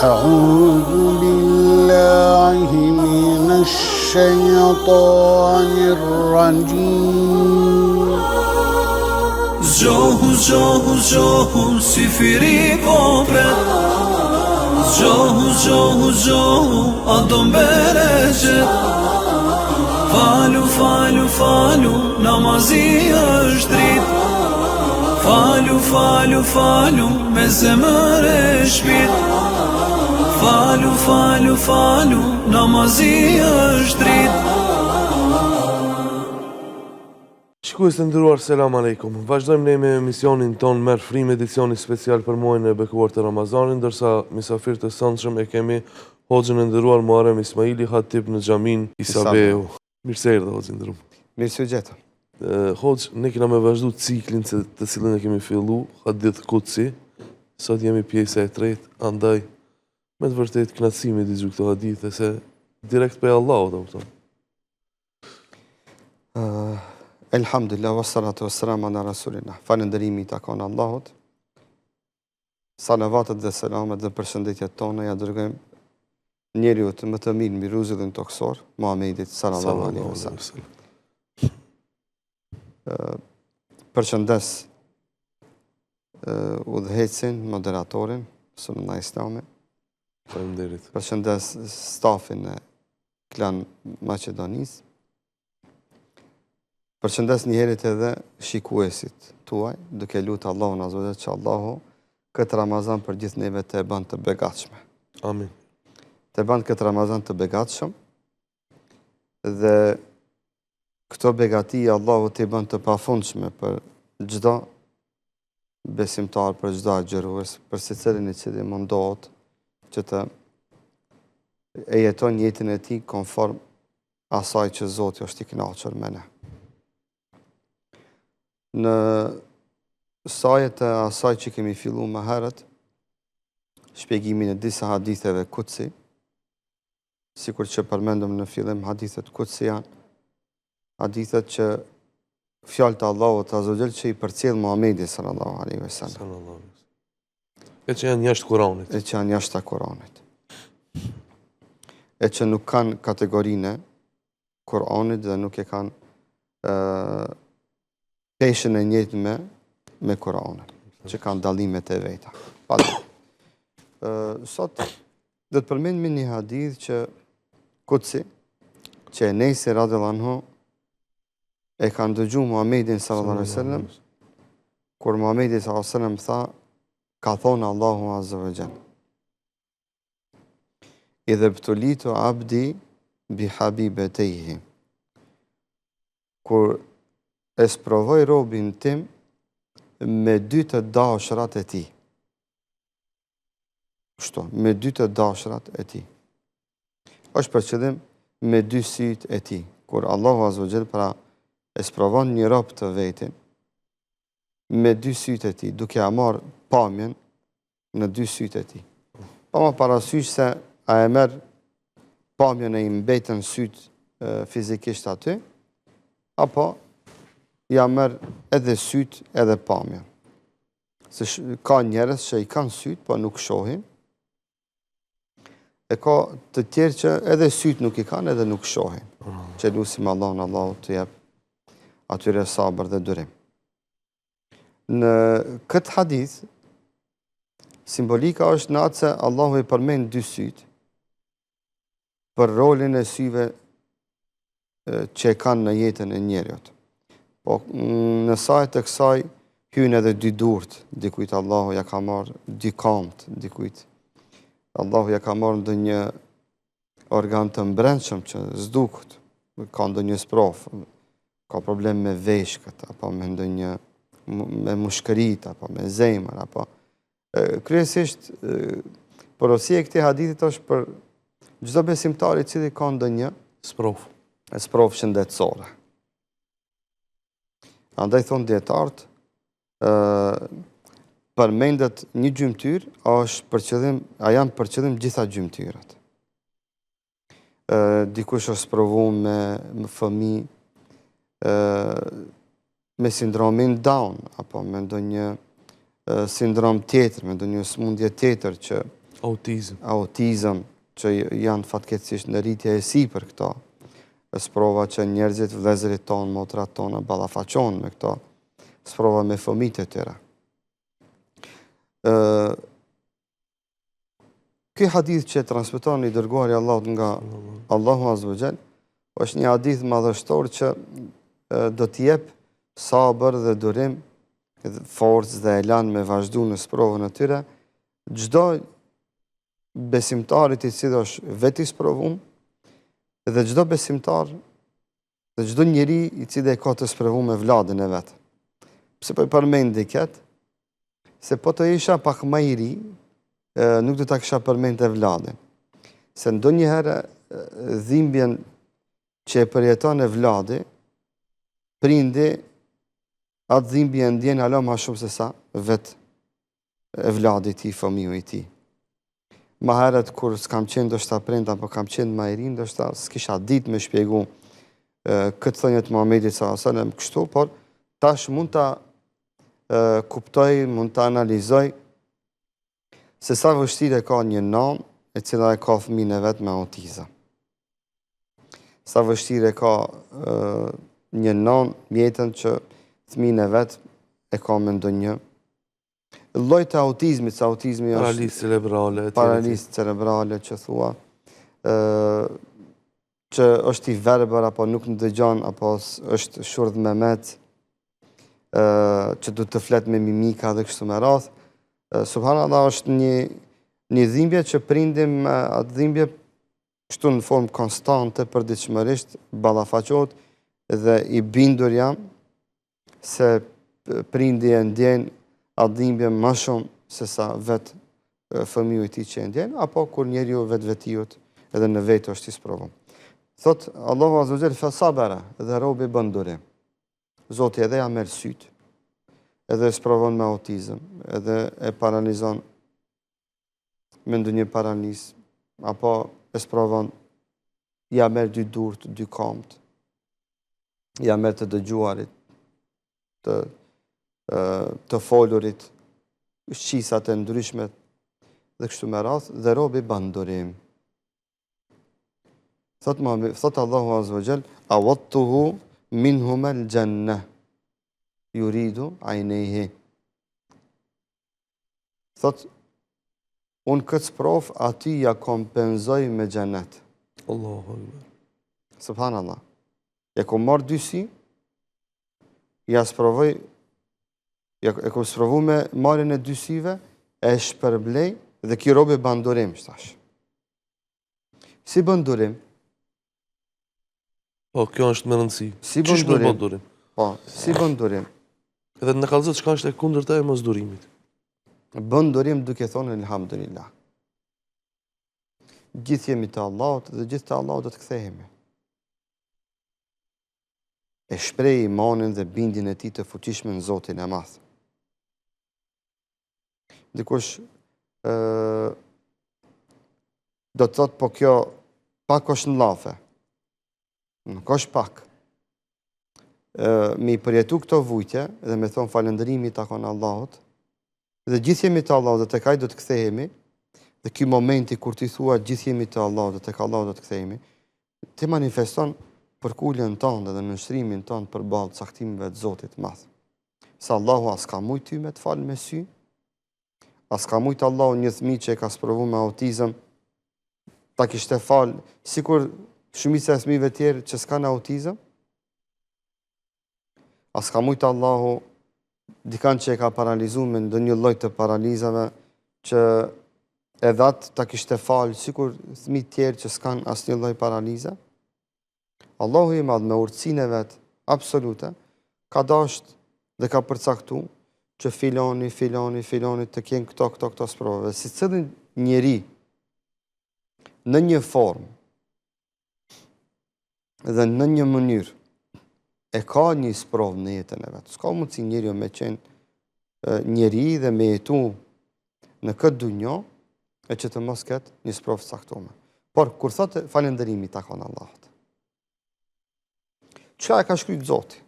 أعوذ بالله من الشيطان الرجيم زجوه زجوه زجوه سفري كوبرت زجوه زجوه زجوه أدم برجت فالو فالو فالو نمازي أشتريت فالو فالو فالو مزمر شبيت فالو فالو فالو نمازي أشتريت. Shikues të nderuar, selam aleikum. Vazhdojmë ne me emisionin ton Merr Frim, edicioni special për muajin e bekuar të Ramazanit, ndërsa mysafir të sonshëm e kemi Hoxhën e nderuar Muharrem Ismaili, hatip në xhamin Isabeu. Mirë se erdhe Hoxhë nderuar. Mirë se u gjeta. Hoxhë, ne kemi me vazhdu ciklin të cilën e kemi fillu, Hadith Qudsi. Sot jemi pjesa e tretë, andaj me të vërtet kënaqësimi të dëgjoj këto hadithe se direkt prej Allahut, apo thonë. Elhamdulillah, wassalatu wassalamu ala rasulillah. Falënderimi i takon Allahut. Salavatet dhe selamet dhe përshëndetjet tona ja dërgojmë njeriu të më të mirë mbi rrugën toksor, Muhamedit sallallahu alaihi wasallam. Përshëndes udhëhecin, moderatorin, sunna islame. Faleminderit. Përshëndes stafin e Klan Maqedonisë. Përshëndes njëherët edhe shikuesit tuaj, duke lutë Allahun azza wa jalla që Allahu këtë Ramazan për gjithë neve të e bën të begatshme. Amin. Të e bën këtë Ramazan të begatshëm dhe këto begati Allahu të e bën të pafundshme për çdo besimtar, për çdo agjërues, për secilin i cili mundohet që të e jeton jetën e tij konform asaj që Zoti është i kënaqur me ne. Në sajet e asaj që kemi fillu më herët, shpjegimin e disa haditheve Qudsi, sikur që përmendëm në fillim, hadithet Qudsi janë hadithet që fjalët e Allahut azza wa jalla që i përcjell Muhamedi sallallahu alaihi wasallam. E që janë jashtë Kuranit. E që janë jashtë Kuranit. E që nuk kanë kategorinë Kuranit dhe nuk e kanë peshën e njëjtë me Kur'anin, që kanë dallimet e veta. Sot do të përmendim një hadith që Qudsi, që Enesi radhiyallahu anhu e kanë dëgjuar Muhamedit sallallahu alaihi wasallam, kur Muhamedi sallallahu alaihi wasallam tha, ka thonë Allahu azza wa jalla: "Idha btulitu abdi bi habibatayhi." Kur e sprovoj robin tim me dy të dashrat e tij. Kështu, me dy të dashrat e tij. Është për qëllim me dy sytë e tij. Kur Allahu azza wa jalla pra e sprovon një rob të vetin me dy sytë e tij, duke ia marrë pamjen në dy sytë e tij. Pa më parasysh se a e merr pamjen e i mbetën sytë fizikisht aty, apo ja merr edhe syt edhe pamjen. Se ka njerëz që i kanë syt, po nuk shohin. E ka të tjerë që edhe syt nuk i kanë edhe nuk shohin. Që lusim Allahun, Allahu të jep atyre sabër dhe durim. Në këtë hadith, simbolika është në atë se Allahu i përmend dy syt për rolin e syve që e kanë në jetën e njeriut. Po në sajt të kësaj hynë edhe dy durt, dikujt Allahu ja ka marrë dy kamt, dikujt Allahu ja ka marrë ndonjë organ të mbrendshëm që s'duket, ka ndonjë sprov, ka problem me veshkët, apo me ndonjë me mushkërit, apo me zemër, apo kryesisht porosia e këtij hadithi është për çdo besimtar i cili ka ndonjë sprov shëndetësore. Andaj thonë dietarët, përmendet një gjymtyr, a janë për qëllim gjitha gjymtyrat. Dikush është sprovuar me fëmijë me sindromin Down, apo me ndonjë sindrom tjetër, me ndonjë smundje tjetër që autizëm, që janë fatkeqësisht në rritje e sipër këto. Sprova që njerëzit, vëllezërit tonë, motrat tonë, ballafaqohen me këto. Sprova me fëmijët e tyre. Ky hadith që transmeton i dërguari Allahut nga Allahu Azza wa Jall është një hadith madhështor që do të jep sabër dhe durim, forcë dhe elan me vazhdu në sprovën e tyre çdo besimtarit i cili është vetë i sprovuar dhe çdo besimtar dhe çdo njeri i cili e ka të sprovuar me vladin e vet. Pse po i përmendi këtë? Se po të isha pak më i ri, nuk do ta kisha përmendë vladin. Se ndonjëherë dhimbjen që e përjeton e vladi, prindi atë dhimbje ndjen alo më shumë se sa vetë e vladi i tij, fëmiu i tij. Ma herët kur s'kam qenë ndoshta prind apo kam qenë më i ri, ndoshta s'kisha ditë me shpjegu këtë thënie të Muhamedit sallallahu alajhi wasallam kështu, por tash mund ta kuptoj, mund ta analizoj se sa vështirë ka një nanë e cila e ka fëmijën e vet me autizëm. Sa vështirë ka një nanë mjetën që fëmijën e vet e ka me ndonjë lloj të autizmit, se autizmi është paralizë cerebrale që thua, që është i verbër apo nuk ndëgjon apo është shurdh me met, që du të flet me mimika dhe kështu me radhë. Subhanallahu është një dhimbje që prindim atë dhimbje kështu në formë konstante përditshmërisht ballafaqohet dhe i bindur jam se prindi e ndjen atë dhimbje më shumë se sa vetë fëmiu i tij që e ndjen, apo kur njeriu vetvetiut edhe në vetë është i sprovuar. Thot Allahu Azza wa Jall fa sabara dhe robi bën durim. Zoti edhe ja merr syt, edhe e sprovon me autizëm, edhe e paralizon me ndonjë paralizë, apo e sprovon, ja merr dy durt, dy këmbë, ja merr të dëgjuarit, të folurit, shqisat e ndryshme dhe kështu me radhë, dhe robi bën durim. Thot Allahu Azza wa Jall, awattuhu minhuma al-jannah yuridu aynayhi. Thot, unë këtë sprov aty ja kompenzoj me xhenet. Allahu Akbar. Subhanallah. Ja kom marrë dy sy, ja sprovoj, e kom sprovu me marrjen e dy syve, e shpërblej dhe ky robi bën durim, shtash. Si bën durim? Po, kjo është me rëndësi. Si bën durim? Po, si bën durim? Edhe në kallëzot çka është e kundërta e mos durimit. Bën durim duke thonë elhamdulillah. Gjithë jemi të Allahut dhe gjithë të Allahut do të kthehemi. E shpreh imanin dhe bindjen e tij të fuqishme në Zotin e Madh. Dikush do të thotë, po kjo pak është në lafe. Nuk është pak. Me i përjetu këto vujtje dhe me thonë falëndërimi takon Allahut, dhe gjithë jemi të Allahut dhe tek ai do të kthehemi, dhe ky momenti kur ti thua gjithë jemi të Allahut dhe tek Allahu do të kthehemi, ti manifeston përkuljen tonë dhe nënshtrimin tonë përballë caktimeve të Zotit Madh. Se Allahu as ka mujt ty me të falë me sy, as ka mujt Allahu një fëmijë që e ka sprovuar me autizëm ta kishte falë, sikur shumica e fëmijëve tjerë që s'kan autizëm. As ka mujt Allahu dikan që e ka paralizuar me ndonjë lloj të paralizave që edhe atë ta kishte falë, sikur fëmijë tjerë që s'kan asnjë lloj paralize. Allahu i Madh me urtësinë e vet absolute ka dashur dhe ka përcaktuar që filoni të kenë këto sprove. Si cilin njeri në një formë dhe në një mënyrë e ka një sprovë në jetën e vet. S'ka mundësi njeriu me qenë njeri dhe me jetu në këtë dunjë e që të mos ketë një sprovë të caktuar. Por kur thotë falënderimi takon Allahut. Çka e ka shkruajtur Zoti?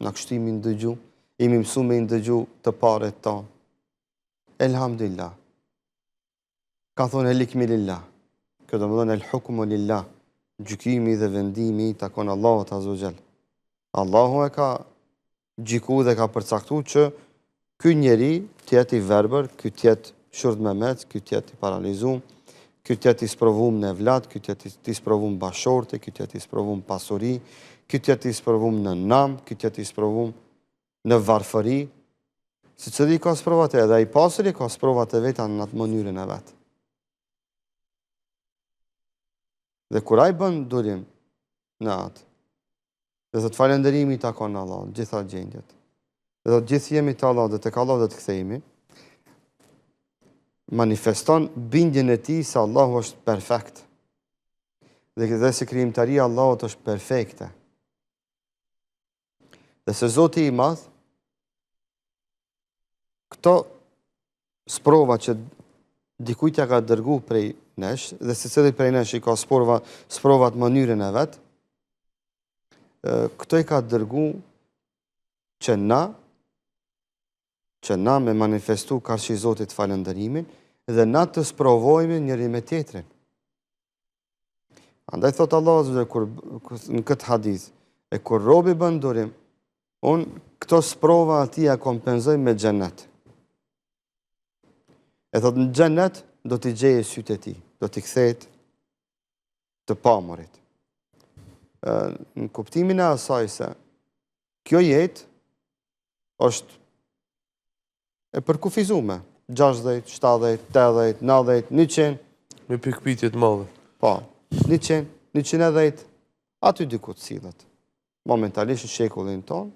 Na kështimi ndëgju, jemi mësuar me ndëgju të parët tonë. Elhamdulillah. ka thonë el hikmi lillah. Kjo do më thonë el hukmu lillah. Gjykimi dhe vendimi i takon Allahut azza wa jall. Allahu e ka gjyku dhe ka përcaktu që ky njeri tjetë i verbër, ky tjetë shurd me mec, ky tjetë i paralizum, ky tjetë i sprovum në evlat, ky tjetë i sprovum bashorte, ky tjetë i sprovum pasuri, ky tjetë i sprovum në nam, ky tjetë i sprovum në varfëri. Si cili ka sprovat e edhe i pasuri ka sprovat e veta në atë mënyrën e vetë. Dhe kur ai bën durim në atë, dhe thot falënderimi i takon Allah, gjitha gjendjet. Dhe thot gjithë jemi të Allah dhe tek Allah dhe të kthehemi, manifeston bindjen e tij se Allahu është perfekt. Dhe se krijimtaria e Allahut është perfekte. Dhe se Zoti i Madh këto sprova që dikujt ja ka dërgu prej nesh, dhe se cili prej nesh i ka sprovat mënyrën e vetë, këto i ka dërgu që na me manifestu karshi Zotit falënderimin, dhe na të sprovojme njëri me tjetrin. Andaj thot Allah në këtë hadith, e kur robi bën durim, unë këto sprova ati ja kompenzoj me xhenet. E thot në xhenet do t'i gjeje sytë e ti, do t'i kthehet të pamurit. Në kuptimin e asaj se kjo jetë është e përkufizume, 60, 70, 80, 90, 100. Me pikpyetje të madhe. Po, 100, 110, aty diku të sillet. Momentalisht në shekullin ton,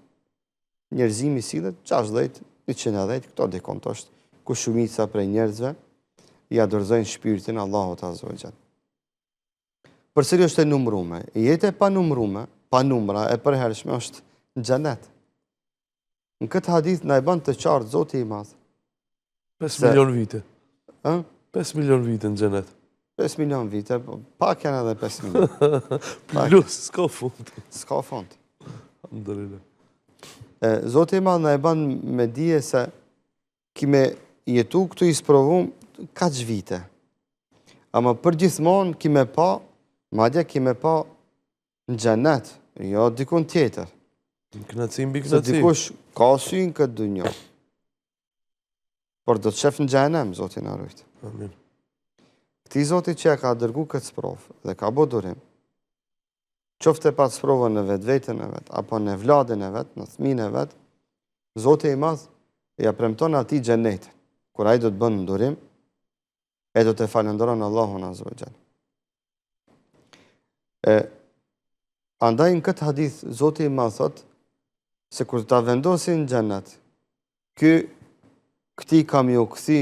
njerëzimi sillet 60, 110, këto dikon të është ku shumica prej njerëzve ja dorëzojnë shpirtin Allahut azza wa jall. Përsëri është e numërume. Jeta e pa numra e përhershme është në xhenet. Në këtë hadith na e bën të qartë Zoti i Madh. 5 milion vite. 5 milion vite në xhenet. 5 milion vite, pak janë edhe 5 milion. Plus, s'ka fund. S'ka fund. Alhamdulillah. Zoti i Madh na e bën me dije se kime jetu këtu i sprovum kaq vite. Ama përgjithmonë kime pa, madje kime pa në xhenet, jo dikun tjetër. Kënaqësi mbi Se kënaqësi. dikush ka sy në këtë dunjë. Por do të shef në xhenem, Zoti na ruajt. Amin. Këti Zoti që ja ka dërgu këtë sprovë dhe ka bo durim, qofte pa sprovën në vetveten e vet, apo në vladin e vet, në fëmijën e vet, Zoti i Madh ja premton atij xhenetin. Kur ai do të bën durim, e do të falënderon Allahun azza wa jall. Andaj në këtë hadith Zoti i Madh thot se kur ta vendosin në xhenet, këti kam ju kthi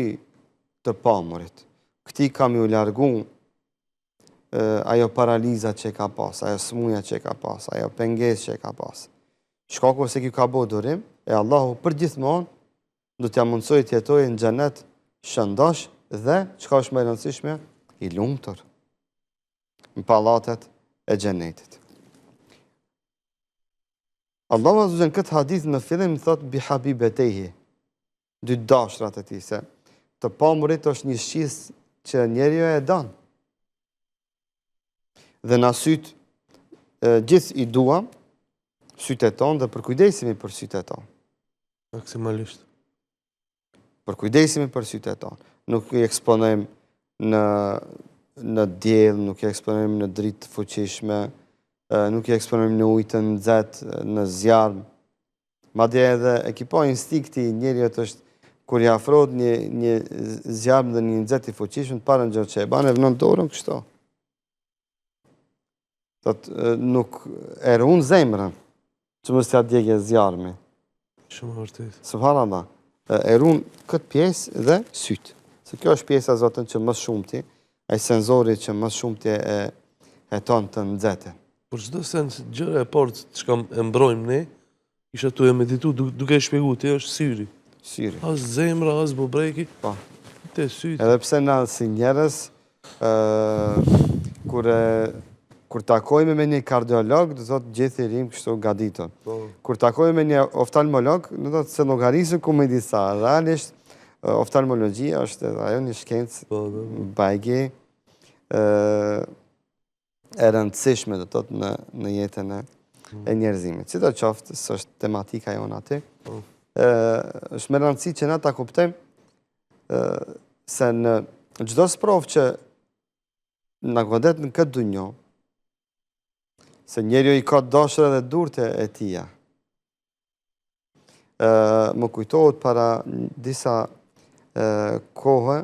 të pamurit, këti kam ju largu ajo paraliza që ka pas, ajo smuja që ka pas, ajo penges që ka pas. Shkaku se kjo ka bo durim, e Allahu përgjithmonë do t'ja mundsoj të jetojë në xhenet shëndosh dhe, çka është më e rëndësishme, i lumtur në pallatet e xhenetit. Allahu azza wa jalla këtë hadith në fillim thot bi habibetehi, dy dashrat e tij, se të pamurit është një shqis që njeriu e don. Dhe na sytë gjithë i duam sytë e tonë dhe përkujdesemi për sytë e tonë. Maksimalisht. Përkujdesemi për sytë e tonë. Nuk i eksponojmë në diell, nuk i eksponojmë në dritë të fuqishme, nuk i eksponojmë në ujë të nxehtë, në zjarm. Madje edhe e ki pa instikti njeriut është kur i afrohet një zjarm dhe një nxehtë i fuqishëm, të parën gjë që e bën e vënon dorën kështu. Nuk e ruan zemrën që mos t'ia djegë zjarmi. Shumë vërtet. Subhanallah. E ruan këtë pjesë dhe syt. Se kjo është pjesa zotën që më shumti, ai senzori që më shumti e heton të nxehtë. Por çdo sens gjëra e parë që e mbrojmë ne, isha tu e meditu duke shpjeguar ti është syri. Syri. As zemra, as bubreki. Po. Te syri. Edhe pse na si njerëz kur takojmë me një kardiolog, do thotë gjithë i rim kështu gaditur. Kur takojmë me një oftalmolog, do thotë se llogarisën ku me disa. Realisht oftalmologjia është edhe ajo një shkencë bajgi e rëndësishme do të thotë në jetën e njerëzimit. Si do qoftë, s'është tematika jonë aty. Është me rëndësi që na ta kuptojmë se në çdo sprovë që na godet në këtë dunjë, se njeriu i ka dashur edhe durtë e tija. Më kujtohet para disa kohë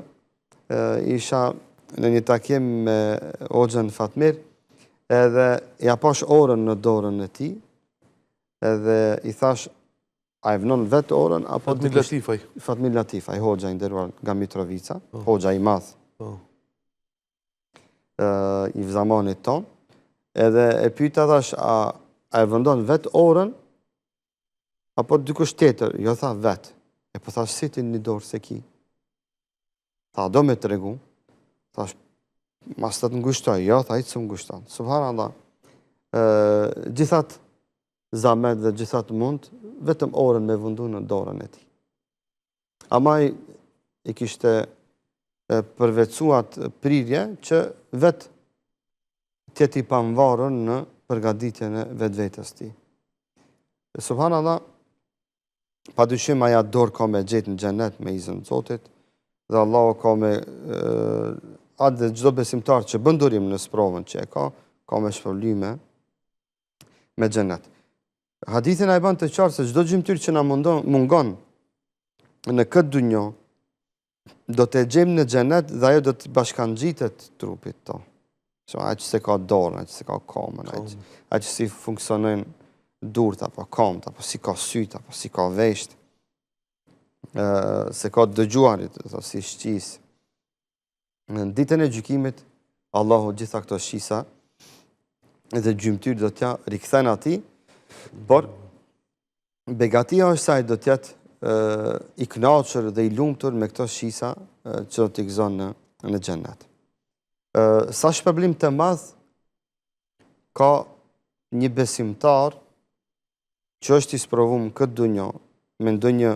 isha në një takim me Hoxhën Fatmir, edhe ja pash orën në dorën e tij, edhe i thash, a e vënon vetë orën apo Fatmir Latifaj. Fatmir Latifaj, Hoxha i nderuar nga Mitrovica, Hoxha i madh i zamanit ton, edhe e pyeta thash, a e vendon vetë orën apo dikush tjetër? Jo, tha vetë. E po thash, si ti një dorë se ki? Tha, do me tregu. Thash, mas të të ngushtoj. Jo, tha, i të së ngushton. Subhanallah, gjithat zamet dhe gjithat mund, vetëm orën me vëndu në dorën e ti. Ama i kishte përvecuat prirje që vetë tjeti pamvarën në përgaditjen e vetë vetës ti. Subhanallah, pa dyshim aja dorë ka me gjetë në xhenet me izin Zotit, dhe Allah ka me, atë dhe gjdo besimtar që bëndurim në sprovën që e ka me shpërlyme me xhenet. Hadithin e ban të qartë se gjdo gjymtyr që na mungon në këtë dunjo, do të gjemë në xhenet dhe ajo do të bashkangjitet trupit to. A që se ka dorën, a që se ka kamën, a që si funksionojnë durët, apo kamt, apo si ka syt, apo si ka vesht, se ka dëgjuarit, si shqis. Në ditën e gjykimit, Allahu gjitha këto shqisa dhe gjymtyr do t'ja rikthen ati, por begatia është saj do t'jet i knaqër dhe i lumtur me këto shqisa që do t'i gëzon në xhenet. Sa shpërblim të madh ka një besimtar që është i sprovum këtë dunjo me ndonjë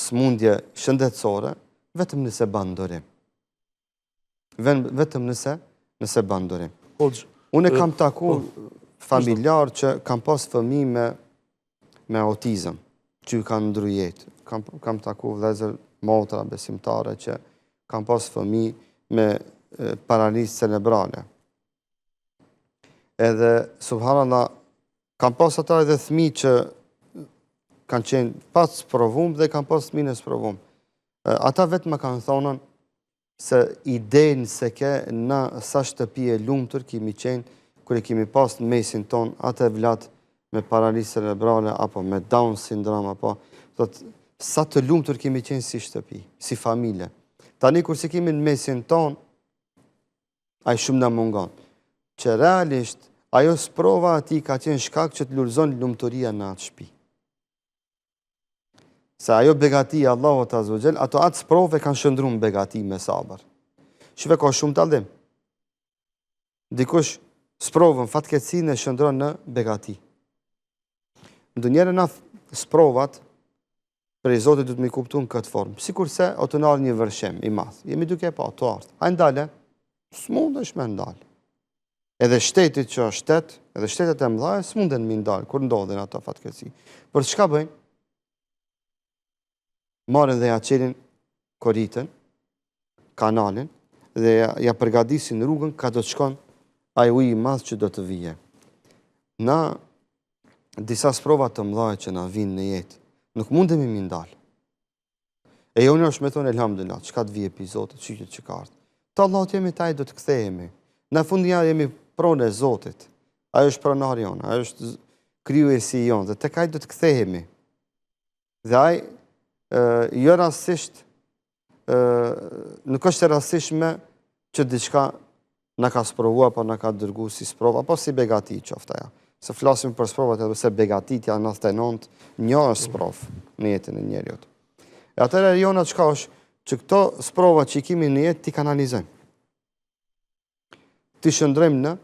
smundje shëndetësore, vetëm nëse ban dorim. Vetëm nëse ban dorim. Unë kam taku familjar që kam pas fëmijë me autizëm, që kanë ndru jetë. Kam taku vëllezër motra besimtare që kam pas fëmijë me paralizë cerebrale. Edhe subhanallah, kam pas ata edhe fëmijë që kanë qenë pas sprovum dhe kanë pas fëmijë në sprovum. Ata vetë më kanë thonën se idenë se ke na sa shtëpi e lumtur kimi qenë kur e kimi pas në mesin ton atë vlat me paralizë cerebrale apo me Down syndrom apo sa të lumtur kimi qenë si shtëpi, si familje. Tani kur si kimi në mesin ton, ai shumë na mungon. Që realisht ajo sprova ati ka qenë shkak që të lulëzon lumturia në atë shtëpi. Se ajo begatia Allahu ta Azogjel, ato atë sprove kanë shëndru në begati me sabër. Shive ka shumë tallim. Dikush sprovën fatkeqësinë e shëndron në begati. Ndonjëherë na sprovat prej Zotit du të mi kuptu në këtë formë. Sikurse o të nalë një vërshem i madh. Jemi duke pa të artë. A ndale? S'mundesh me ndalë. Edhe shtetit që është shtet, edhe shtetet e mëdha s'munden mi ndalë, kur ndodhin ato fatkeqësi. Për çka bëjnë? Marrin dhe ja qelin koritën, kanalin, dhe ja përgatisin rrugën ka do të shkon ai uji i madh që do të vije. Na disa sprova të mëdha që na vinë në jetë, nuk mundemi mi ndalë. E jo në është me thonë elhamdulillah, çka të vije pi Zotit, çyqet që ka ardhur. Të Allahut jemi taj do të kthehemi. Në fundja jemi pronë e Zotit. Ajo është pronari jonë, ajo është krijuesi jonë, dhe tek ai do të kthehemi. Dhe ai jo rastisht, nuk është e rastishme që diçka na ka sprovua, apo na ka dërgu si sprova, apo si begati qofta ja. Se flasim për sprovat edhe se begatit janë 99, një është sprov në jetën e njeriut. E atëre jona çka është që këto sprova që i kimi në jetë ti kanalizojmë. Ti shëndrojmë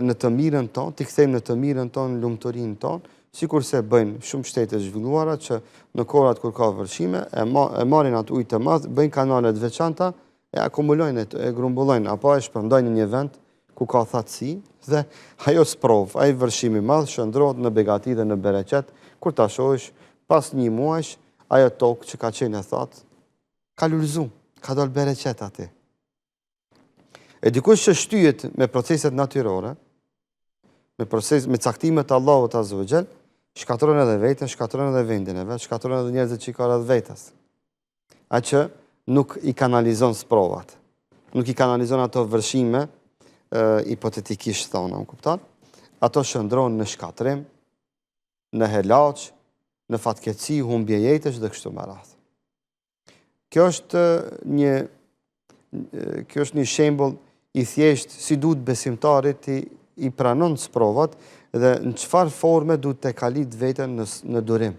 në të mirën tonë, ti kthejmë në të mirën tonë, lumëturin tonë, sikurse bëjnë shumë shtete zhvilluara që në kohrat kur ka vërshime, e marrin atë ujë të madh, bëjnë kanale të veçanta, e akumulojnë, e grumbullojnë, apo e shpërndajnë në një vend ku ka thatësi, dhe ajo sprov, ai vërshimi i madh shndrohet në begati dhe në bereqet, kur ta shohësh pas një muajsh, ajo tokë që ka qenë e thatë, ka lulëzu, ka dalë bereqet aty. E dikush që shtyhet me proceset natyrore, me caktimet të Allahut Azza wa Jall, shkatron edhe veten, shkatron edhe vendin e vet, shkatron edhe njerëzit që i ka rreth vetes. A që nuk i kanalizon sprovat, nuk i kanalizon ato vërshime, hipotetikisht thonë, më kupton? Ato shndrohen në shkatrim, në helaç, në fatkeqësi, humbje jetësh dhe kështu me radhë. Kjo është një shembull i thjesht si duhet besimtarit i pranon sprovat dhe në çfarë forme duhet të kalit veten në durim.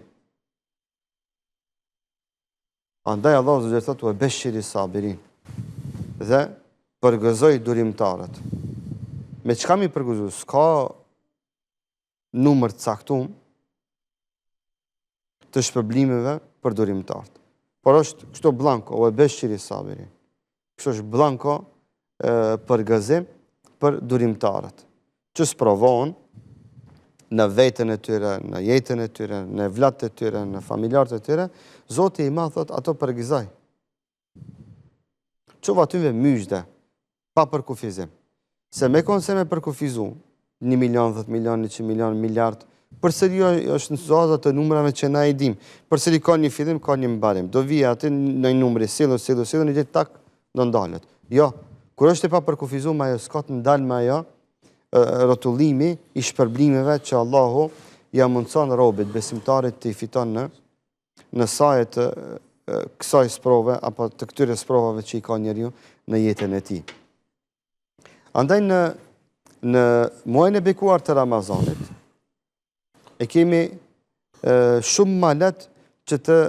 Andaj Allah Azza wa Jalla thotë: "Beshiri sabirin." Dhe përgëzoj durimtarët. Me çka mi përgëzoj? S'ka numër të caktuar të shpërblimeve për durimtarët. Por është kështu blanko, o beshiri sabirin. Kështu është blanko përgëzim për durimtarët, që sprovohen në vetën e tyre, në jetën e tyre, në vllatë e tyre, në familjarët e tyre, Zoti i Madh thot ato përgëzoj. Çova atyve myshde, pa përkufizim. Se me konë se me përkufizu, 1 milion, 10 milion, 100 milion, miliard, përsëri është në zoza të numrave që na i dim. Përsëri ka një fillim, ka një mbarim. Do vija aty në një numri, sillu, një ditë tak, do ndalet. Jo, kur është e pa përkufizu, ma jo s'ka të ndalë ma jo, rotullimi i shpërblimeve që Allahu ja mundson robit, besimtarit të i fiton në sajet kësaj sprove, apo të këtyre sprovave që i ka njeriu në jetën e tij. Andaj në muajin e bekuar të Ramazanit, e kemi shumë ma letë që të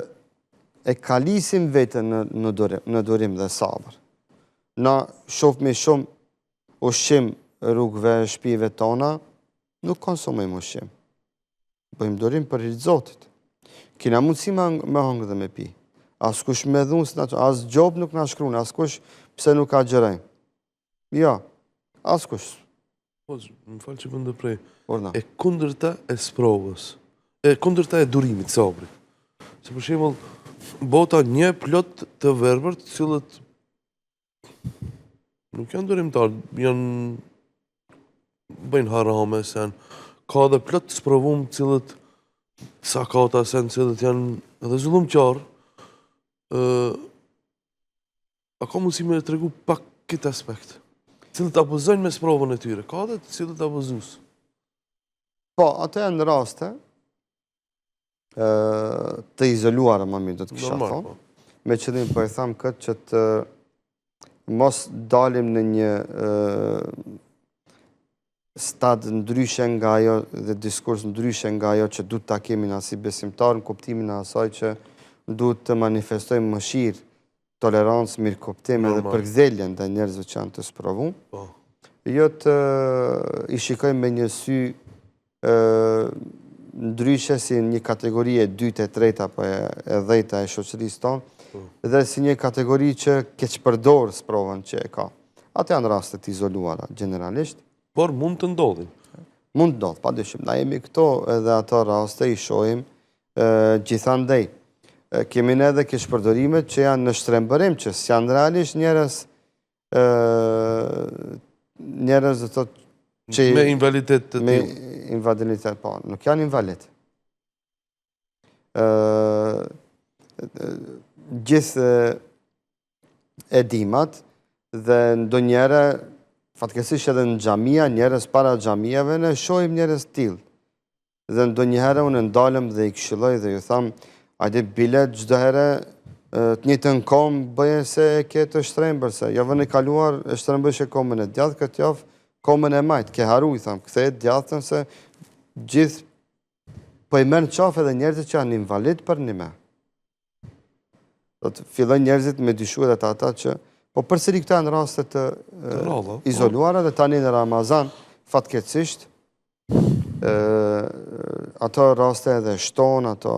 e kalisim vetën në durim dhe sabër. Na shofëmi shumë ushqim rrugëve, shtëpive tona, nuk konsumojmë ushqim. Bëjmë durim për hir të Zotit. Kina mundësi me hangë dhe me pi. Askush me dhunë, as gjobë nuk na shkruan, askush pse nuk ka gjërejmë. Ja, askush. Po, më falë që pëndë prej. Orna. E kundërta e sprovës, e kundërta e durimit, sabrit. Se për shembull, bota një plot të verbërt, cilët nuk janë durimtarë, bëjnë harame, sen. Ka dhe plot të sprovum, cilët sakata, sen, cilët janë edhe zullumqarë. A ka mundësi me të regu pak këtë aspekt? Cilët abuzojnë me sprovën e tyre, ka dhe cilët abuzus? Po, atë janë raste të izoluara, më mirë do të kisha thonë. Me qëllim po e tham këtë që të mos dalim në një stad ndryshe nga ajo dhe diskurs ndryshe nga ajo që duhet ta kemi na si besimtar, në kuptimin e asaj që duhet të manifestojmë mëshirë, tolerancë, mirëkuptim dhe përkthjelje ndaj njerëzve që janë të sprovuar. Jo të i shikojmë me një sy ndryshe si një kategori e dytë, e treta apo e dhjeta e shoqërisë tonë, dhe si një kategori që keqpërdor sprovën që e ka. Atë janë rastet izoluara generalisht. Por mund të ndodhin. Mund të ndodh, padyshim. Na jemi këto edhe ato raste i shohim gjithandej. Kemi ne edhe keqpërdorimet që janë në shtrembërim, që janë realisht njerëz dhe thotë që me invaliditet të me tillë. invaliditet, po, nuk janë invalid. Gjithë edimat dhe ndonjëherë fatkeqësisht edhe në xhamia, njerëz para xhamiave ne shohim njerëz të tillë. Dhe ndonjëherë unë ndalem dhe i këshilloj dhe ju tham, hajde bile çdo herë të njëjtën kom bëje se ke të shtrembër, se javën e kaluar e shtrembëshe komën e djathtë, këtë javë komën e majtë, ke haru, i tham, kthehet djathtën se gjithë po i merr qafë edhe njerëzit që janë invalid për një me. Do të fillojnë njerëzit me dyshuar ata që po përsëri këta janë raste të izoluara dhe tani në Ramazan fatkeqësisht ato raste edhe shton, ato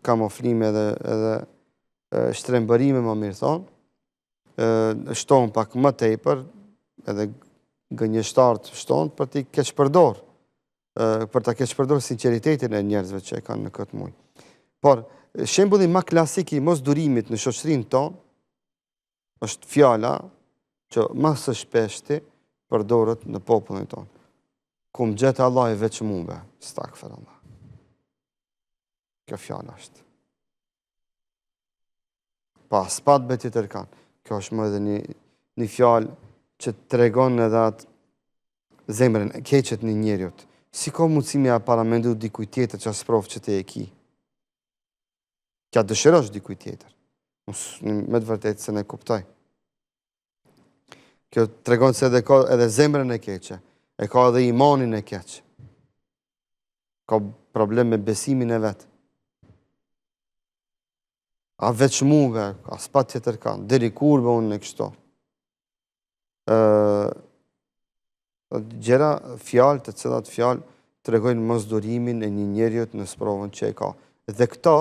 kamuflime edhe shtrembërime, më mirë thonë, shton pak më tepër, edhe gënjeshtarët shton për t'i keqpërdor, për t'a keqpërdor sinceritetin e njerëzve që e kanë në këtë muj. Por, shembulli ma klasik i mos durimit në shoqërinë tonë, është fjala që ma së shpeshti përdorët në popullin tonë. Kum gjetë Allah i veç mube, stakfer Allah. Kjo fjala është. Pa, spat beti tërkan. Kjo është më edhe një fjalë që të regon edhe atë zemrën e keqet një njerjot. Si ka mundësimi a paramendu dikuj tjetër që asprof që te e ki? Kja dëshirosh dikuj tjetër. Me të vërtetë se ne kuptoj. Kjo të regon se edhe zemrën e keqe, e ka edhe imanin e keq. Ka problem me besimin e vetë. A veç muve, a s'pat tjetër kanë, deri kur be unë në kështo. Gjera fjalë, të cilat fjalë të regojnë mos durimin e një njerjot në sprovën që e ka. Dhe këto,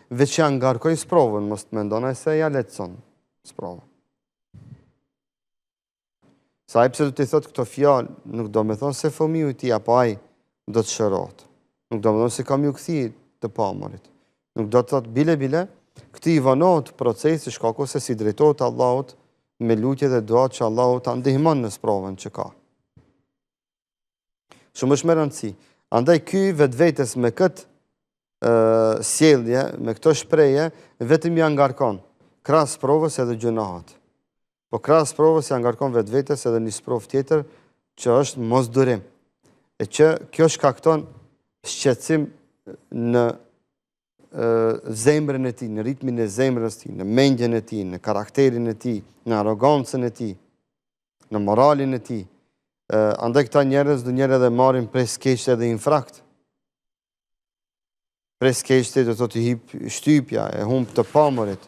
veç janë ngarkojnë sprovën, mos të mendona se ja letëson sprovën. Sa i pse du të i thotë këto fjalë, nuk do me thonë se fëmiu i ti, apo ai do të shërotë. Nuk do me thonë se kam ju këthi të pamërit. Nuk do të thotë bile, këti i vënohet procesi shkaku se si drejtohet Allahut me lutje dhe dua që Allahut ta ndihmon në sprovën që ka. Shumë është me rëndësi. Andaj ky vetvetes me këtë sjellje, me këto shpreje, vetëm ja ngarkon krahas provës edhe gjunahat. Po krahas provës ja ngarkon vetvetes edhe një sprovë tjetër që është mosdurim. E që kjo shkakton shqetësim në zemrën e tij, në ritmin e zemrës tij, në mendjen e tij, në karakterin e tij, në arrogancën e tij, në moralin e tij. Andaj këta njerëz do njerë edhe marrin prej skeqte dhe infrakt. Prej skeqte do të hip shtypja, e humb të pamërit.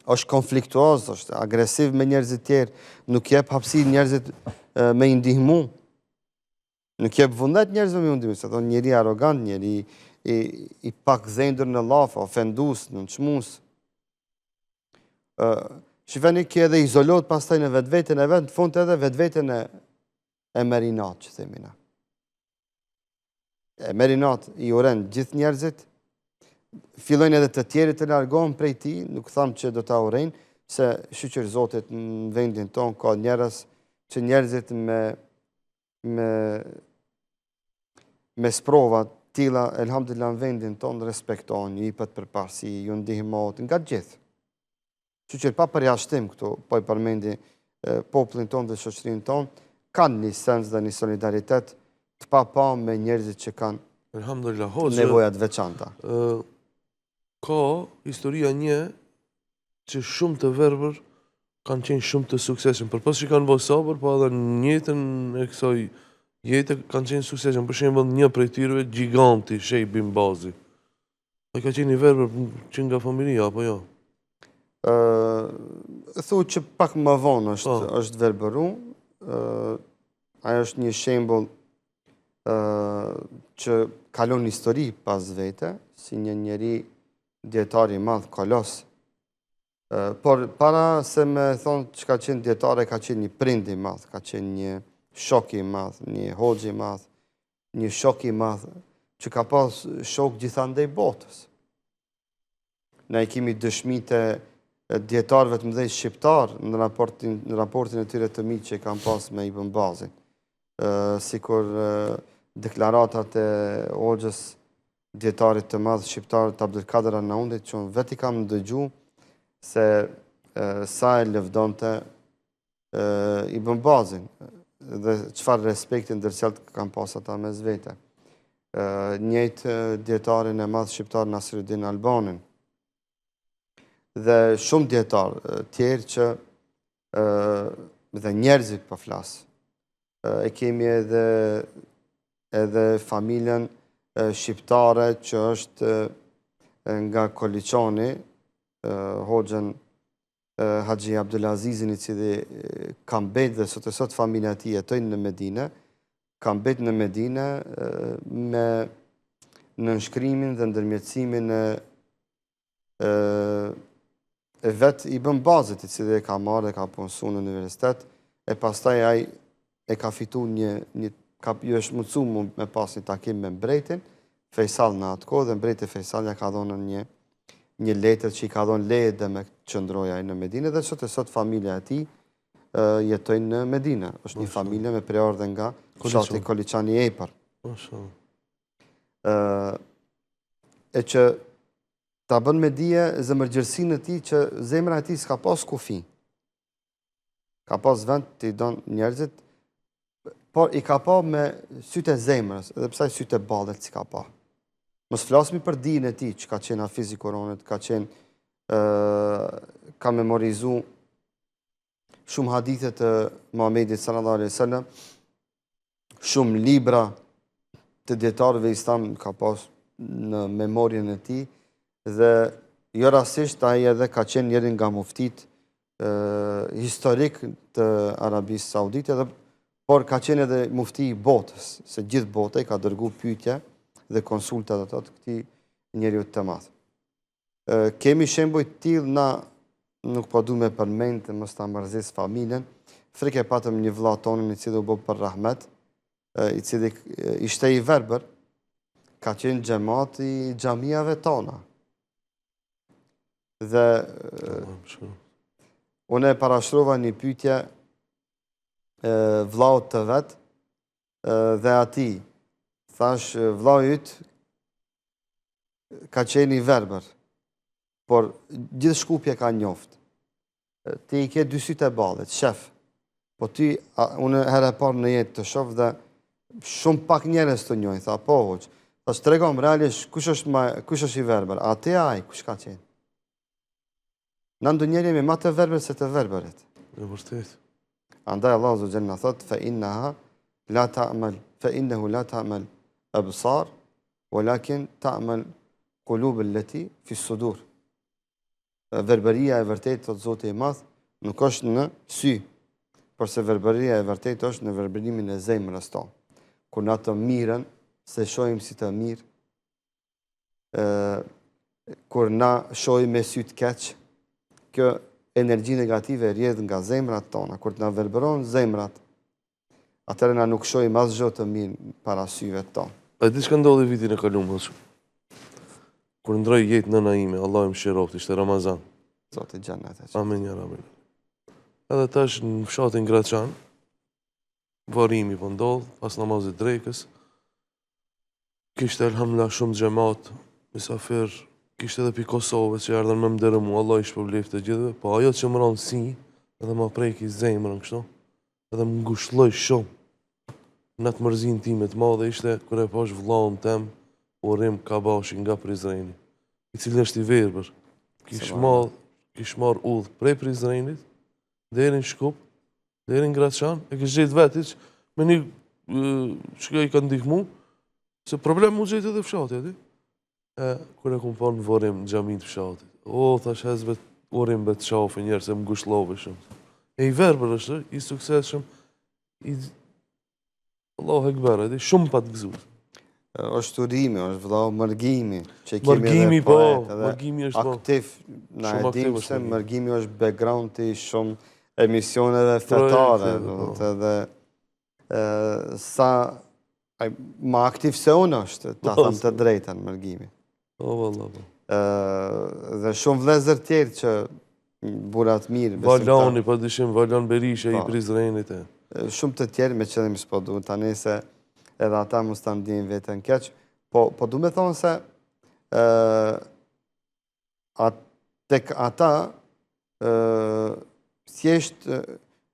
Është konfliktuoz, është agresiv me njerëzit tjerë, nuk jep hapësirë njerëzit me i ndihmu. Nuk jep vullnet njerëzve me i ndihmu, se thonë njeri arrogant, njeri i pak zendur në lafa, ofendus, në nëqmus. Shifeni ki edhe izolot pastaj në vetveten e vetë, në fund edhe vetveten e merinat, që themina. E merinat i uren gjithë njerëzit, fillojnë edhe të tjeri të largohen prej ti, nuk thamë që do ta uren, se shqyqër Zotit në vendin tonë ka njerës që njerëzit me sprovat tila, elhamdulillah në vendin tonë respektojnë, i pët përparsi, ju ndihmot, nga gjithë. Që pa përjashtim këtu, po i përmendi popullin tonë dhe shoqërinë tonë, kanë një sens dhe një solidaritet të pa me njerëzit që kanë nevojat veçanta. Ka historia një që shumë të verbër kanë qenë shumë të sukseshëm, për pas që kanë bërë sabër, po edhe njëtën e kësaj jetë kanë qenë sukseshëm. Për shembull një prej tyre giganti, Shej bin Bazi. Ai ka qenë i verbër që nga familja, apo jo? Thu që pak më vonë është verbëru. Ajo është një shembull që kalon histori pas vete, si një njeri djetari madh kolos. Por para se me thonë që ka qenë djetare, ka qenë një prindi madh, ka qenë një shok i madh, një hoxh i madh, një shok i madh, që ka pas shok gjithandej botës. Ne kemi dëshmite djetarëve të mëdhej shqiptar në raportin e tyre të mitë që kanë pas me Ibn Bazin. Sikur deklaratat e hoxhës djetarit të madh shqiptar të Abdulkader Arnaundit, që unë veti kam ndëgju se sa e lëvdonte Ibn Bazin dhe çfarë respektin ndërcjellët kanë pas ata mes vete. Njëjtë djetarin e madh shqiptar Nasiruddin Albanin, dhe shumë djetarë tjerë që dhe njerëzit për flasë. E kemi edhe familjen shqiptare që është nga Koliçani, hoxhën Haxhi Abdulazizin, i cili ka mbet dhe sot familja e tij jetojnë në Medinë, kam betë në Medine me nënshkrimin dhe ndërmjetësimin e vetë i bën bazët i cili e ka marrë dhe ka punësu në universitet, e pastaj ai e ka fitu ju është mundësu me pas një takim me mbretin, Fejsal në atë kohë, dhe mbreti Fejsal ja ka dhonë një letër që i ka dhonë leje dhe me qëndroja në Medine, dhe sot familja e ti jetojnë në Medine. Është një familje me preordhe nga fshati Koliçani Epër. E që ta bën me dije zemërgjërsinë e tij që zemra e tij s'ka pas kufi. Ka pas vend të i donë njerëzit, por i ka pa me sytë e zemrës, edhe pse sytë e ballet si ka pa. Mos flasmi për dijen e tij, që ka qenë hafiz i Kuranit, ka memorizu shumë hadithe të Muhamedit sallallahu alaihi wasallam, shumë libra të dietarëve islam ka pas në memorien e tij, dhe jo rastisht ai edhe ka qenë njëri nga muftit historik të Arabisë Saudite, por ka qenë edhe mufti i botës, se gjithë bota i ka dërgu pyetje dhe konsultat ato të këtij njeriu të madh. Kemi shembuj të tillë, na nuk po du me përmend, mos ta mërzis familjen. Frikë patëm një vëlla tonë i cili u bë për rahmet, i cili ishte i verbër, ka qenë xhamat i xhamiave tona. Dhe unë e parashtrova një pyetje vllaut të vet, dhe ati thash, vllau yt ka qenë i verbër, por gjithë Shkupje ka njoft. Ti i ke dy sytë e ballit, shef. Po ti, unë herë e parë në jetë të shoh dhe shumë pak njerëz të njohin, tha po hoq. Thash, tregom realisht kush është i verbër, a ti ai kush ka qenë? Na ndonjëherë jemi më të verbër se të verbërit. E vërtet. Andaj Allahu Azza wa Jalla thot fa innahu la ta'mal absar walakin ta'mal qulub allati fi as-sudur. Verbëria e vërtetë, thot Zoti i Madh, nuk është në sy, por se verbëria e vërtetë është në verbërimin e zemrës tonë. Kur na të mirën, se shohim si të mirë, kur na shohim me sy të keq, kjo energji negative rrjedh nga zemrat tona. Kur të na verbëron zemrat, atëherë na nuk shohim asgjë të mirë para syve tonë. A di çka ndodhi vitin e kaluar? Kur ndroi jetë nëna ime, Allah më shëroft, ishte Ramazan. Zoti xhennet. Amin ya Rabbi. Edhe tash në fshatin Graçan, varrimi po ndodh pas namazit drekës. Kishte elhamdullah shumë xhamat, mysafir, kishte edhe pi Kosovës që ardhen më dërmu, Allah i shpërbleft të gjithëve, po ajo që më ron si, edhe më preki zemrën kështu, edhe më ngushëlloi shumë. Në atë mërzin time të madhe ishte kur e pash vllaun tem Urim Kabashi nga Prizreni, i cili është i verbër. Kish marr udhë prej Prizrenit deri në Shkup, deri në Graçan, e kish gjetë vetë me një që i ka ndihmu, se problem mu gjetë edhe fshati, ati. Kur e kumë pa në Vorim në xhamin të fshatit. Thash hezbet Urim bet shafi njerë, se më gushlove shumë. E i verbër është, i sukseshëm, Allahu Ekber, shumë pa të gëzuar. është turimi, është vëllau mërgimi. Mërgimi po, mërgimi është po. Aktiv, na e dim se mërgimi është background i shumë emisioneve fetare. Dhe sa ma aktiv se unë është, ta thëmë të drejten mërgimi. O, valla po. Dhe shumë vlezër tjerë që burat mirë. Valani, pa dyshim, Valan Berisha i Prizrenit e. Shumë të tjerë me qëllim s'po du, tani se edhe ata mos ta ndjejnë veten keq, po du me thonë se tek ata thjesht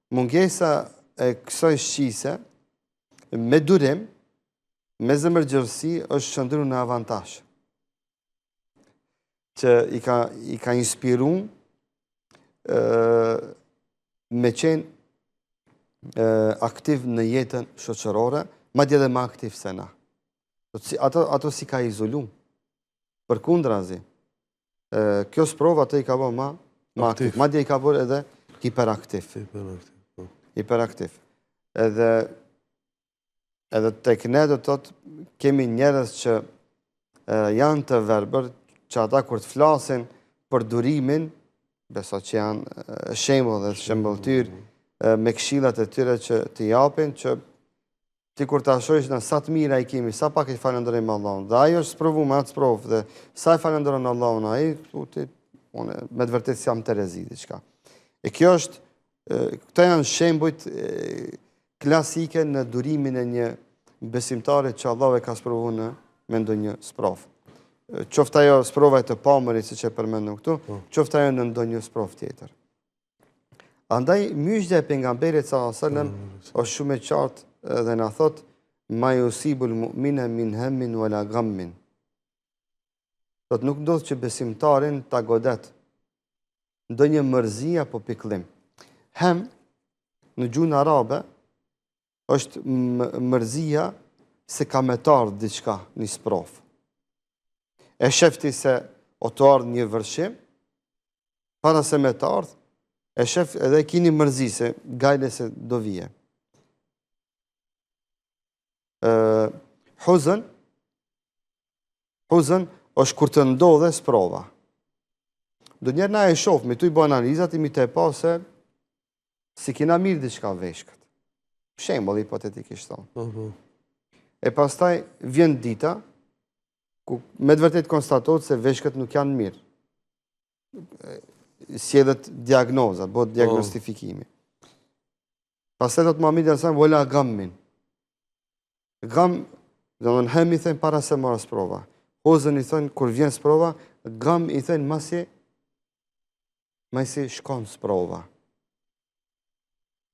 mungesa e kësaj shqise me durim, me zemërgjërsi është shndrur në avantazh. Që i ka inspiru me qenë aktiv në jetën shoqërore, madje edhe më aktiv se na. Ato si ka izolu. Përkundrazi, kjo sprova ato i ka bërë më aktiv. Madje i ka bërë edhe hiperaktiv. Hiperaktiv. Edhe edhe tek ne do të thotë kemi njerëz që janë të verbër, që ata kur të flasin për durimin, beso që janë shembull dhe shembulltyr me këshillat e tyre që të japin, që ti kur ta shohësh në sa të mira i kemi, sa pak i falenderojmë Allahun. Dhe ai është sprovu me atë sprovë dhe sa i falenderon Allahun ai, unë me të vërtetë jam terezi diçka. E kjo është, këto janë shembujt klasike në durimin e një besimtari që Allah e ka sprovu me ndonjë sprovë. Qoftë ajo sprova e të pamërit, siç e përmendëm këtu, qoftë ajo në ndonjë sprovë tjetër. Andaj myshja e pejgamberit sallallahu alajhi wasallam është shumë e qartë dhe na thot ma yusibul mu'mina min hammin wala ghammin. Sot nuk ndodh që besimtarin ta godet ndonjë mërzi apo pikëllim. Hem në gjuhën arabe është mërzia se ka me të ardhur diçka, një sprovë. E shefti se o të ardhë një vërshim, para se me të ardhë, e shef edhe kini mërzi se gajle se do vije. Huzën është kur të ndodhe sprova. Do njerë na e shofë, mi tu i bo analizat, i mi të e pa se si kina mirë diçka veshkët. Shembull hipotetikisht thonë. E pastaj vjen dita, ku me të vërtet konstatohet se veshkët nuk janë mirë. Sjellet diagnoza, bëhet diagnostifikimi. Pastaj do të Muhamedi sa vola gammin. Gam, do të them i thënë para se marrë sprova. Hozën i thënë kur vjen sprova, gam i thënë masi shkon sprova.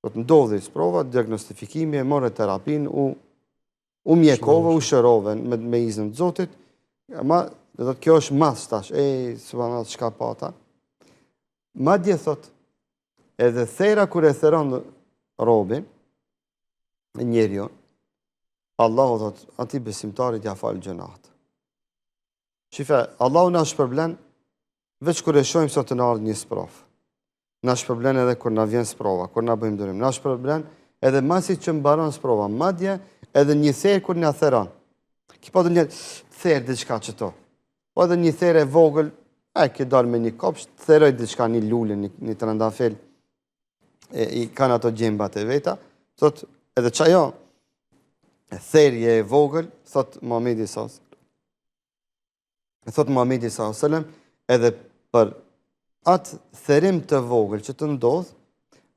Do të ndodhi sprova, diagnostifikimi, e morë terapin, u mjekove, u shërove me iznin të Zotit. Ma, dhe thot, kjo është mas tash, subhanallahu çka pata. Madje thot, edhe thera kur e theron robin, njeriu, Allahu thot, ati besimtarit ja fal gjunat. Shife, Allahu na shpërblen, veç kur e shohim sot të na ardh një sprovë. Na shpërblen edhe kur na vjen sprova, kur na bëjmë durim. Na shpërblen edhe masi që mbaron sprova, madje edhe një therë kur na theron. Ki po të një therë diçka që to. Po edhe një therë e vogël, ki dalë me një kopsh, theroj diçka, një lullë, një trëndafel, i kanë ato gjembat e veta, thot, edhe që ajo, therje e vogël, thot Muhamedi sallallahu alaihi wasallam, edhe për atë therim të vogël që të ndodh,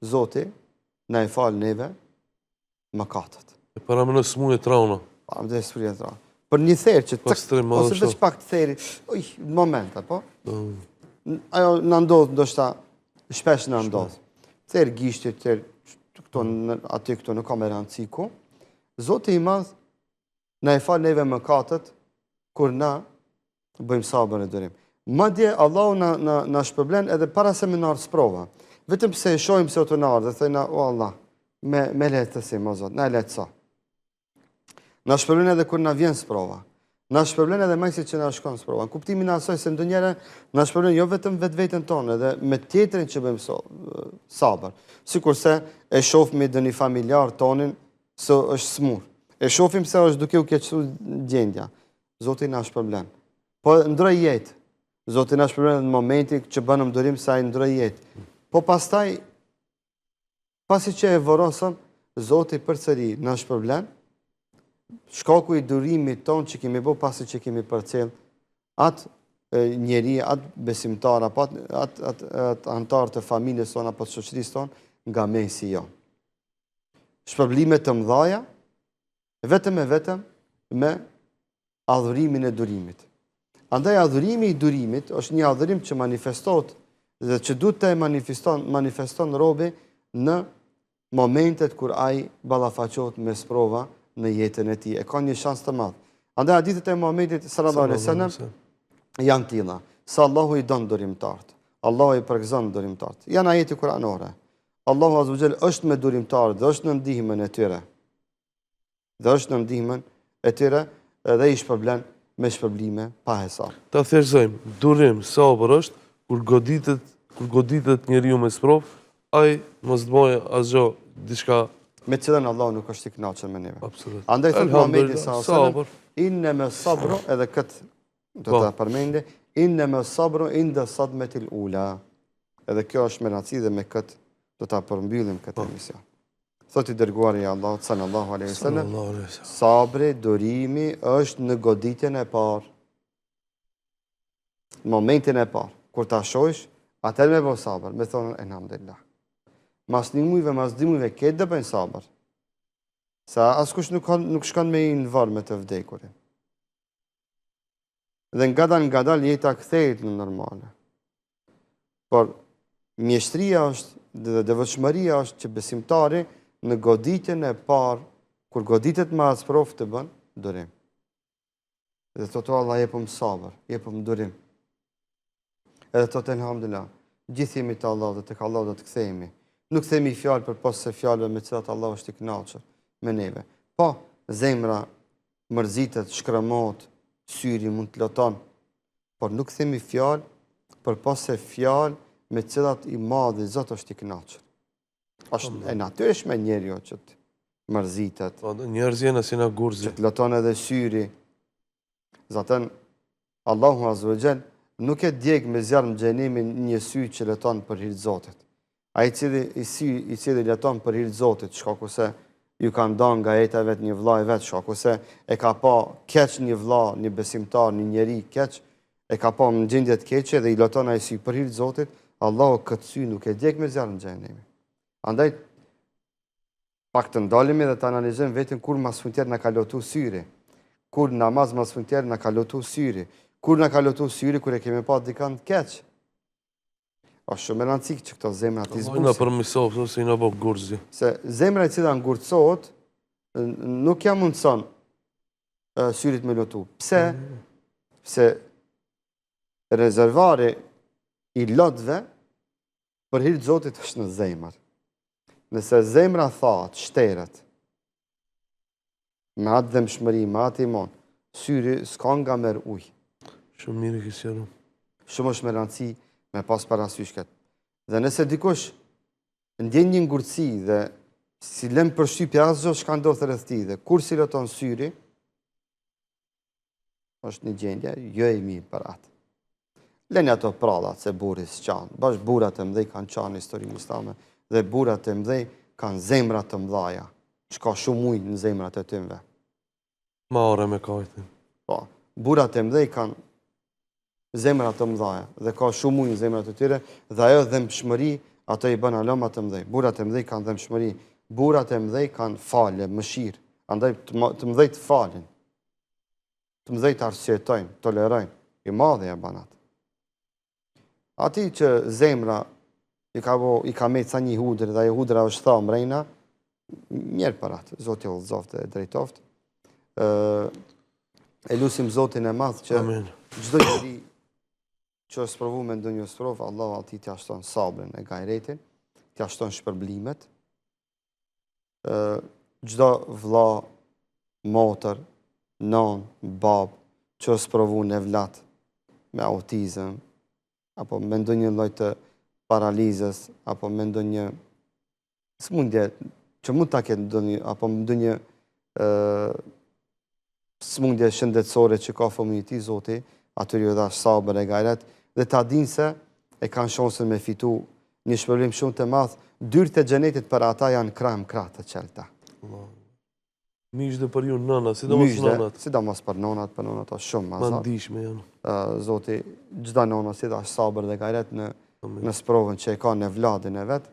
Zoti na e fal neve mëkatet. E para më në smuje trauna. Pa, më dhe smuje trauna. Për një therë që ose veç pak të theri, në momenta, po? Ajo në ndodhë, ndoshta, shpesh në ndodhë. Therë gishtit, therë aty këto në kamerën ciku. Zotë i madhë, na e falë neve mëkatet, kur na bëjmë sabër e dërim. Madje, Allahu na shpërblen edhe para se me në ardhë sprova. Vetëm pse e shojmë se o të në ardhë, dhe thëjna, o Allah, me letësim, o Zotë, na e letësa. Na shpërblen edhe kur na vjen sprova. Na shpërblen edhe majsi që na shkon sprova. Në kuptimin e asaj se ndonjëherë na shpërblen jo vetëm vetveten tonë, edhe me tjetrin që bëjmë sabër. Sikurse e shohim me një familjar tonin se është smur. E shohim se është duke u keqësuar gjendja. Zoti na shpërblen. Po ndroi jetë. Zoti na shpërblen në momentin që bënëm durim se ai ndroi jetë. Po pastaj pasi që e vorosëm, Zoti përsëri na shpërblen. Shkaku i durimit ton që kemi bo pasi që kemi përcjell atë njeri, atë besimtar, atë antar të familjes tonë apo të shoqërisë tonë nga mesi jo. Shpërblime të mëdhaja, vetëm me adhurimin e durimit. Andaj adhurimi i durimit është një adhurim që manifestohet dhe që duhet të manifeston robi në momentet kur ai ballafaqohet me sprova në jetën e tij, e ka një shans të madh. Andaj hadithet e Muhamedit sallallahu alaihi wasallam janë tilla, se Allahu i don durimtarët. Allahu i përgëzon durimtarët. Janë ajete kuranore. Allahu azza wa jall është me durimtarët dhe është në ndihmën e tyre. Dhe i shpërblen me shpërblime pa hesab. Ta thjeshtësojmë, durim sabër është kur goditet njeriu me sprovë, ai mos të bëjë asgjë diçka me cilën Allah nuk është i kënaqur me neve. Absolut. Andaj thot Muhamedi sallallahu alaihi Sabër. wasallam, inna sabru, edhe këtë do ta përmendë, inna sabru inda sadmatil ula. Edhe kjo është menaci dhe me këtë do ta përmbyllim këtë emision. Thot i dërguari i Allahut sallallahu alaihi wasallam, sabri, durimi është në goditjen e parë. Në momentin e parë, kur ta shohësh, atëherë me bë sabër, me thonë elhamdulillah. Mas një mujve, mas 2 mujve, këtë dhe bëjnë sabër. Sa askush nuk shkon me i në varë me të vdekurin. Dhe nga dal jeta kthehet në normale. Por mjeshtria është dhe devotshmëria është që besimtari në goditjen e parë, kur goditet me asprof të bën durim. Dhe thotë Allah jepëm sabër, jepëm durim. Edhe thotë elhamdulillah, gjithë jemi të Allah dhe tek Allah do të kthehemi. Nuk themi fjalë për pas se fjalëve me cilat Allah është i kënaqur me neve. Po, zemra mërzitet, shkrëmohet, syri mund të loton, por nuk themi fjalë për pas se fjalë me cilat i madhi Zot është i kënaqur. Është e natyrshme njeriu që të mërzitet. Po, njerëz janë si na gurzi. Që të loton edhe syri. Zaten Allahu Azza wa Jall nuk e djeg me zjarr në xhenimin një sy që loton për hir të Zotit. Ai i cili loton për hir të Zotit, shkaku se ju kanë dhënë nga jeta vet një vëllai vet, shkaku se e ka pa keq një vëlla, një besimtar, një njeri keq, e ka pa në gjendje të keqe dhe i loton ai sy për hir të Zotit, Allahu këtë sy nuk e djeg me zjarr në xhenemin. Andaj pak të ndalemi dhe të analizojmë vetëm kur mas fundjher na ka lotu syri, kur namaz mas fundjher na ka lotu syri, kur na ka lotu syri kur e kemi pa dikant keq. Është shumë e rëndësishme që këto zemra të zbusin. Na përmisov se i na bë gurzi. Se zemra e cila ngurcohet nuk ja mundson syrit me lotu. Pse? Pse rezervari i lotëve për hir të Zotit është në zemër. Nëse zemra thahet, shteret, me atë dëmshmëri, me atë iman, syri s'ka nga merr ujë. Shumë mirë ke sqaruar. Shumë është me rëndësi me pas parasysh këtë. Dhe nëse dikush ndjen një ngurtësi dhe si lëm përshtypje asgjë çka ndodh rreth tij dhe kur si loton syri, është një gjendje jo e mirë për atë. Leni ato prallat se burri s'qan. Bash burrat e mëdhej kanë qanë në historinë islame dhe burrat e mëdhej kanë zemra të mëdha. Shka shumë ujë në zemrat e tyre. Ma ore me kajtin. Po, burrat e mëdhej kanë zemra të mëdha dhe ka shumë ujë në zemrat e tyre dhe ajo dhëmshmëri ato i bën aloma të mëdhej. Burrat e mëdhej kanë dhëmshmëri, burrat e mëdhej kanë falje, mëshirë. Andaj të mëdhej të falin. Të mëdhej të arsyetojnë, tolerojnë. I madhe ja bën atë. Ati që zemra i ka me ca një hudër dhe ajo hudra është tha mrejna, njerë për atë, Zotë i udhëzoft e drejtoft. E lusim Zotin e madh që çdo njeri që është provu me ndonjë sprov, Allah ati t'ja shton sabrin e gajretin, t'ja shton shpërblimet. Çdo vëlla, motër, non, bab, që është provu në vlat me autizëm, apo me ndonjë lloj të paralizës, apo me ndonjë smundje që mund ta ketë ndonjë, apo ndonjë smundje shëndetësore që ka fëmijët i Zoti, atyre ju dhash sabër e gajret, dhe ta dinë se e kanë shansën me fitu një shpërblim shumë të madh. Dyert e xhenetit për ata janë krah të qelta. Miqtë për ju nëna, sidomos nënat. Sidomos për nënat është shumë mazat. Ma ndihshme janë. Zoti çdo nëna si dash sabër dhe gajret në sprovën që e ka në vladin e vet.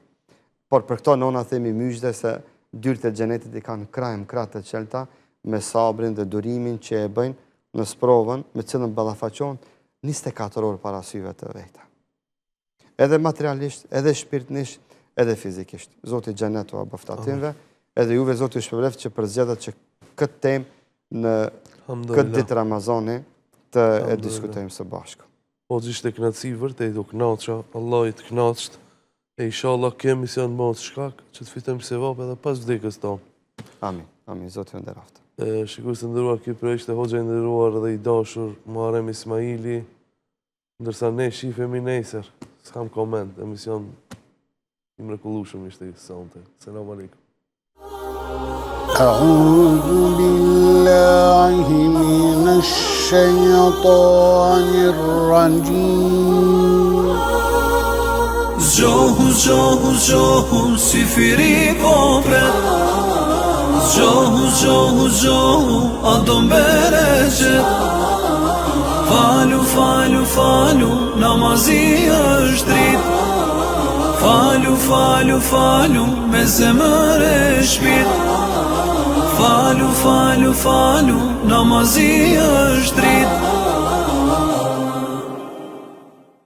Por për këto nëna themi miqtë se dyert e xhenetit i kanë krah të qelta me sabrin dhe durimin që e bëjnë në sprovën me cilën ballafaqohen 24 orë para syve të veta. Edhe materialisht, edhe shpirtnisht, edhe fizikisht. Zoti xhenetu a bëftatimve, edhe juve Zoti ju shpërblet që përzgjedhet që këtë temë në këtë ditë Ramazani të e diskutojmë së bashku. Po ishte kënaqësi vërtet, u kënaqa, Allah i të kënaqët, e inshallah kemi se në mos shkak që të fitojmë sevap edhe pas vdekjes tonë. Amin, amin, Zoti ju nderoft. Shikues të nderuar, ky projekt ishte hoxha i nderuar dhe i dashur Muharrem Ismaili, ndërsa ne shifemi nesër. S'kam koment, emision i mrekullueshëm ishte sonte. Selam aleikum. أعوذ بالله من الشيطان الرجيم Zgjohu, zgjohu, zgjohu, si firi kopret Zgjohu, zgjohu, zgjohu, a do mbereqet Falu, falu, falu, namazi është drit Falu, falu, falu, me zemër e shpit Falu, falu, falu, namazi është drit